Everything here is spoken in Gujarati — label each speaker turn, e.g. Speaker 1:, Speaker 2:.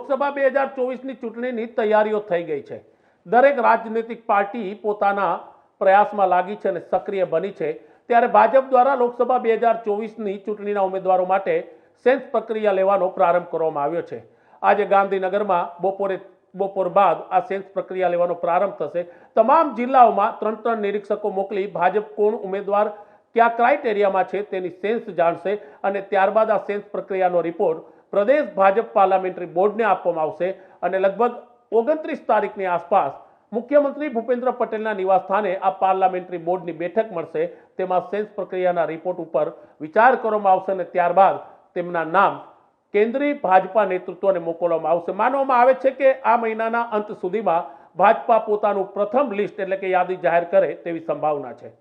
Speaker 1: લોકસભા 2024ની ચૂંટણીની તૈયારીઓ થઈ ગઈ છે। દરેક રાજનૈતિક પાર્ટી પોતાના પ્રયાસમાં લાગી છે અને સક્રિય બની છે। ત્યારે ભાજપ દ્વારા લોકસભા 2024ની ચૂંટણીના ઉમેદવારો માટે સેન્સ પ્રક્રિયા લેવાનો પ્રારંભ કરવામાં આવ્યો છે। આજે ગાંધીનગરમાં બપોર બાદ આ સેન્સ પ્રક્રિયા લેવાનો પ્રારંભ થશે। તમામ જિલ્લાઓમાં 3 નિરીક્ષકો મોકલી ભાજપ કોણ ઉમેદવાર કયા ક્રાઇટેરિયામાં છે તેની સેન્સ જાણશે અને ત્યારબાદ આ સેન્સ પ્રક્રિયાનો રિપોર્ટ પ્રદેશ ભાજપ પાર્લામેન્ટરી બોર્ડને આપવામાં આવશે અને લગભગ 29 તારીખની આસપાસ મુખ્યમંત્રી ભૂપેન્દ્ર પટેલના નિવાસસ્થાને આ પાર્લામેન્ટરી બોર્ડની બેઠક મળશે। તેમાં સેન્સ પ્રક્રિયાના રિપોર્ટ ઉપર વિચાર કરવામાં આવશે અને ત્યારબાદ તેમના નામ કેન્દ્રીય ભાજપા નેતૃત્વને મોકલવામાં આવશે। માનવામાં આવે છે કે આ મહિનાના અંત સુધીમાં ભાજપા પોતાનું પ્રથમ લિસ્ટ એટલે કે યાદી જાહેર કરે તેવી સંભાવના છે।